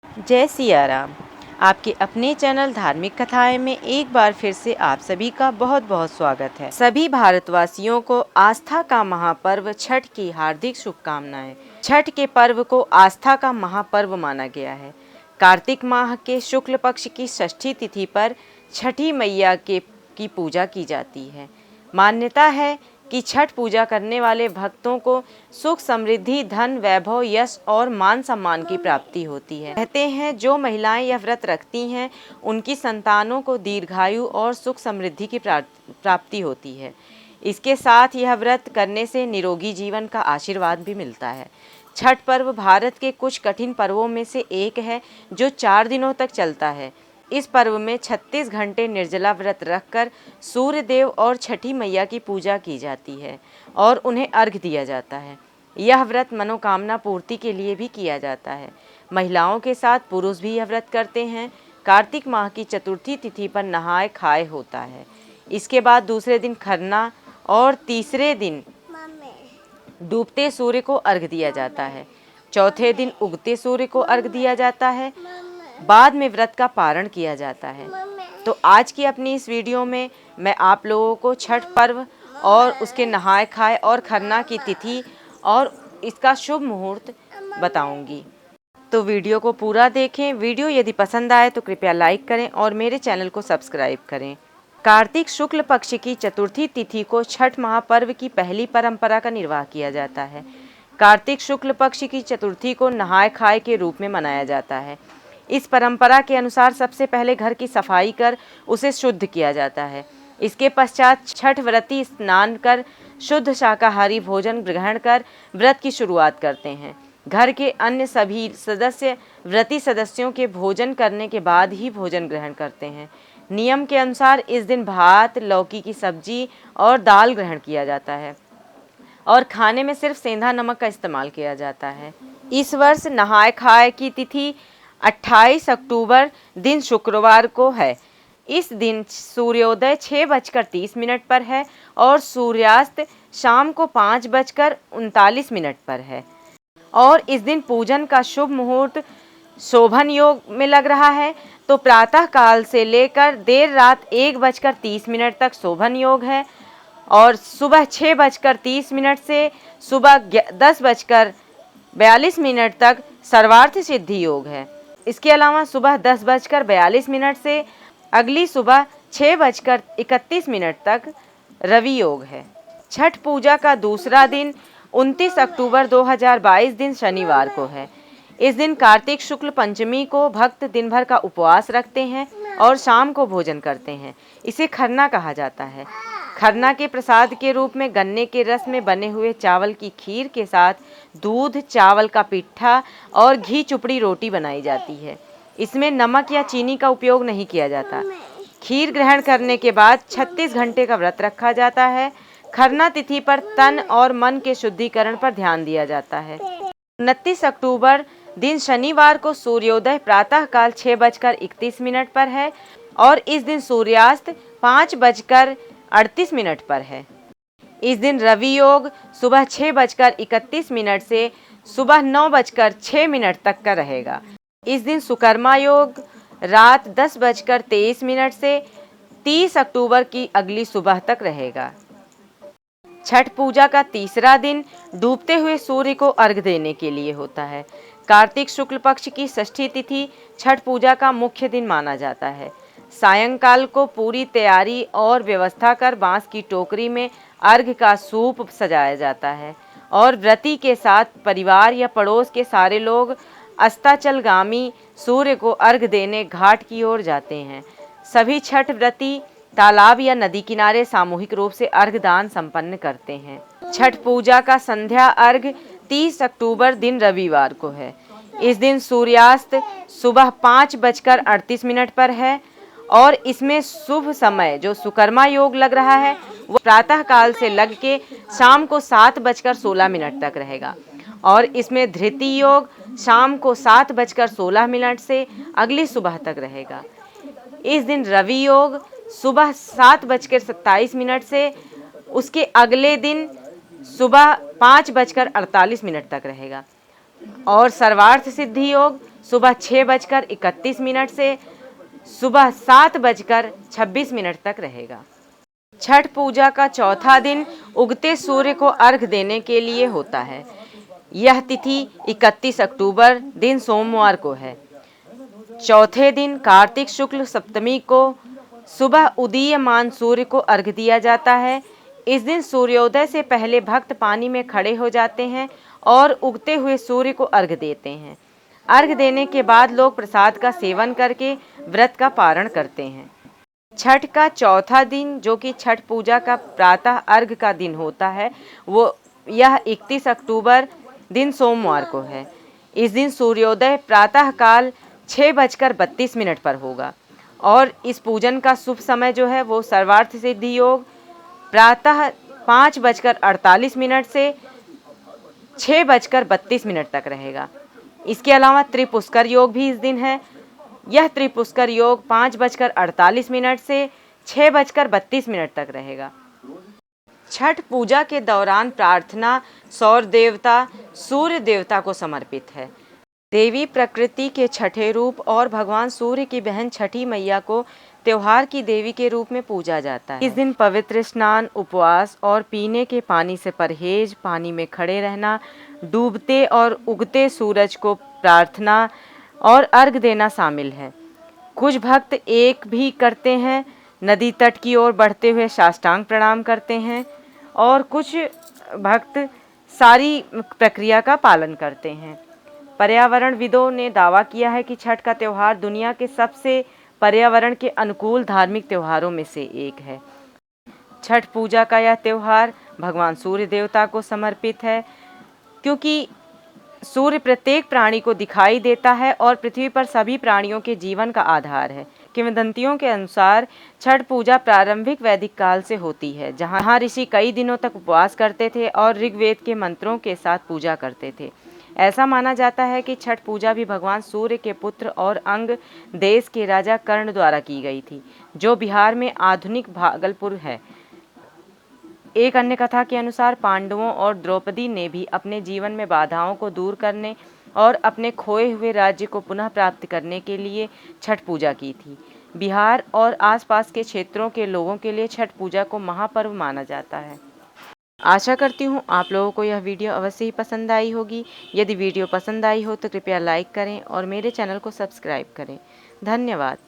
जय सिया राम। आपके अपने चैनल धार्मिक कथाएं में एक बार फिर से आप सभी का बहुत बहुत स्वागत है। सभी भारतवासियों को आस्था का महापर्व छठ की हार्दिक शुभकामनाएं। छठ के पर्व को आस्था का महापर्व माना गया है। कार्तिक माह के शुक्ल पक्ष की षष्ठी तिथि पर छठी मैया की पूजा की जाती है। मान्यता है कि छठ पूजा करने वाले भक्तों को सुख समृद्धि धन वैभव यश और मान सम्मान की प्राप्ति होती है। कहते हैं जो महिलाएं यह व्रत रखती हैं उनकी संतानों को दीर्घायु और सुख समृद्धि की प्राप्ति होती है। इसके साथ यह व्रत करने से निरोगी जीवन का आशीर्वाद भी मिलता है। छठ पर्व भारत के कुछ कठिन पर्वों में से एक है जो 4 दिनों तक चलता है। इस पर्व में 36 घंटे निर्जला व्रत रखकर सूर्य देव और छठी मैया की पूजा की जाती है और उन्हें अर्घ्य दिया जाता है। यह व्रत मनोकामना पूर्ति के लिए भी किया जाता है। महिलाओं के साथ पुरुष भी यह व्रत करते हैं। कार्तिक माह की चतुर्थी तिथि पर नहाए खाए होता है। इसके बाद दूसरे दिन खरना और तीसरे दिन डूबते सूर्य को अर्घ्य दिया जाता है। चौथे दिन उगते सूर्य को अर्घ्य दिया जाता है। बाद में व्रत का पारण किया जाता है। तो आज की अपनी इस वीडियो में मैं आप लोगों को छठ पर्व और उसके नहाए खाए और खरना की तिथि और इसका शुभ मुहूर्त बताऊंगी। तो वीडियो को पूरा देखें। वीडियो यदि पसंद आए तो कृपया लाइक करें और मेरे चैनल को सब्सक्राइब करें। कार्तिक शुक्ल पक्ष की चतुर्थी तिथि को छठ महापर्व की पहली परंपरा का निर्वाह किया जाता है। कार्तिक शुक्ल पक्ष की चतुर्थी को नहाए खाए के रूप में मनाया जाता है। इस परंपरा के अनुसार सबसे पहले घर की सफाई कर उसे शुद्ध किया जाता है। इसके पश्चात छठ व्रती स्नान कर शुद्ध शाकाहारी भोजन ग्रहण कर व्रत की शुरुआत करते हैं। घर के अन्य सभी सदस्य व्रती सदस्यों के भोजन करने के बाद ही भोजन ग्रहण करते हैं। नियम के अनुसार इस दिन भात, लौकी की सब्जी और दाल ग्रहण किया जाता है और खाने में सिर्फ सेंधा नमक का इस्तेमाल किया जाता है। इस वर्ष नहाए खाए की तिथि 28 अक्टूबर दिन शुक्रवार को है। इस दिन सूर्योदय 6:30 पर है और सूर्यास्त शाम को 5:39 पर है। और इस दिन पूजन का शुभ मुहूर्त शोभन योग में लग रहा है। तो प्रातः काल से लेकर देर रात 1:30 तक शोभन योग है और सुबह 6:30 से सुबह 10:42 तक सर्वार्थ सिद्धि योग है। इसके अलावा सुबह 10:42 से अगली सुबह 6:31 तक रवि योग है। छठ पूजा का दूसरा दिन 29 अक्टूबर 2022 दिन शनिवार को है। इस दिन कार्तिक शुक्ल पंचमी को भक्त दिन भर का उपवास रखते हैं और शाम को भोजन करते हैं। इसे खरना कहा जाता है। खरना के प्रसाद के रूप में गन्ने के रस में बने हुए चावल की खीर के साथ दूध, चावल का पिट्ठा और घी चुपड़ी रोटी बनाई जाती है। इसमें नमक या चीनी का उपयोग नहीं किया जाता। खीर ग्रहण करने के बाद 36 घंटे का व्रत रखा जाता है। खरना तिथि पर तन और मन के शुद्धिकरण पर ध्यान दिया जाता है। 29 अक्टूबर दिन शनिवार को सूर्योदय प्रातः काल 6:31 पर है और इस दिन सूर्यास्त 5:38 पर है। इस दिन रवि योग सुबह 6:31 से सुबह 9:06 तक का रहेगा। इस दिन सुकर्मा योग रात 10:23 से 30 अक्टूबर की अगली सुबह तक रहेगा। छठ पूजा का तीसरा दिन डूबते हुए सूर्य को अर्घ्य देने के लिए होता है। कार्तिक शुक्ल पक्ष की षष्ठी तिथि छठ पूजा का मुख्य दिन माना जाता है। सायंकाल को पूरी तैयारी और व्यवस्था कर बांस की टोकरी में अर्घ्य का सूप सजाया जाता है और व्रती के साथ परिवार या पड़ोस के सारे लोग अस्ताचलगामी सूर्य को अर्घ्य देने घाट की ओर जाते हैं। सभी छठ व्रती तालाब या नदी किनारे सामूहिक रूप से अर्घ्य दान संपन्न करते हैं। छठ पूजा का संध्या अर्घ्य 30 अक्टूबर दिन रविवार को है। इस दिन सूर्यास्त सुबह 5:38 पर है और इसमें शुभ समय जो सुकर्मा योग लग रहा है वो प्रातः काल से लग के शाम को 7:16 तक रहेगा और इसमें धृति योग शाम को 7:16 से अगली सुबह तक रहेगा। इस दिन रवि योग सुबह 7:27 से उसके अगले दिन सुबह 5:48 तक रहेगा और सर्वार्थ सिद्धि योग सुबह 6:31 से सुबह 7:26 तक रहेगा। छठ पूजा का चौथा दिन उगते सूर्य को अर्घ देने के लिए होता है। यह तिथि 31 अक्टूबर दिन सोमवार को है। चौथे दिन कार्तिक शुक्ल सप्तमी को सुबह उदीयमान सूर्य को अर्घ दिया जाता है। इस दिन सूर्योदय से पहले भक्त पानी में खड़े हो जाते हैं और उगते हुए सूर्य को अर्घ देते हैं। अर्घ देने के बाद लोग प्रसाद का सेवन करके व्रत का पारण करते हैं। छठ का चौथा दिन जो कि छठ पूजा का प्रातः अर्घ का दिन होता है, वो यह 31 अक्टूबर दिन सोमवार को है। इस दिन सूर्योदय प्रातः काल 6:32 पर होगा और इस पूजन का शुभ समय जो है वो सर्वार्थ सिद्धि योग प्रातः 5:48 से 6:32 तक रहेगा। इसके अलावा त्रिपुष्कर योग भी इस दिन है। यह त्रिपुष्कर योग 5:48 से 6:32 तक रहेगा। छठ पूजा के दौरान प्रार्थना सौर देवता, सूर्य देवता को समर्पित है। देवी प्रकृति के छठे रूप और भगवान सूर्य की बहन छठी मैया को त्योहार की देवी के रूप में पूजा जाता है। इस दिन पवित्र स्नान, उपवास और पीने के पानी से परहेज, पानी में खड़े रहना, डूबते और उगते सूरज को प्रार्थना और अर्घ देना शामिल है। कुछ भक्त एक भी करते हैं, नदी तट की ओर बढ़ते हुए साष्टांग प्रणाम करते हैं और कुछ भक्त सारी प्रक्रिया का पालन करते हैं। पर्यावरणविदों ने दावा किया है कि छठ का त्यौहार दुनिया के सबसे पर्यावरण के अनुकूल धार्मिक त्योहारों में से एक है। छठ पूजा का यह त्यौहार भगवान सूर्य देवता को समर्पित है, क्योंकि सूर्य प्रत्येक प्राणी को दिखाई देता है और पृथ्वी पर सभी प्राणियों के जीवन का आधार है। किंवदंतियों के अनुसार छठ पूजा प्रारंभिक वैदिक काल से होती है, जहाँ ऋषि कई दिनों तक उपवास करते थे और ऋग्वेद के मंत्रों के साथ पूजा करते थे। ऐसा माना जाता है कि छठ पूजा भी भगवान सूर्य के पुत्र और अंग देश के राजा कर्ण द्वारा की गई थी, जो बिहार में आधुनिक भागलपुर है। एक अन्य कथा के अनुसार पांडवों और द्रौपदी ने भी अपने जीवन में बाधाओं को दूर करने और अपने खोए हुए राज्य को पुनः प्राप्त करने के लिए छठ पूजा की थी। बिहार और आसपास के क्षेत्रों के लोगों के लिए छठ पूजा को महापर्व माना जाता है। आशा करती हूँ आप लोगों को यह वीडियो अवश्य ही पसंद आई होगी। यदि वीडियो पसंद आई हो तो कृपया लाइक करें और मेरे चैनल को सब्सक्राइब करें। धन्यवाद।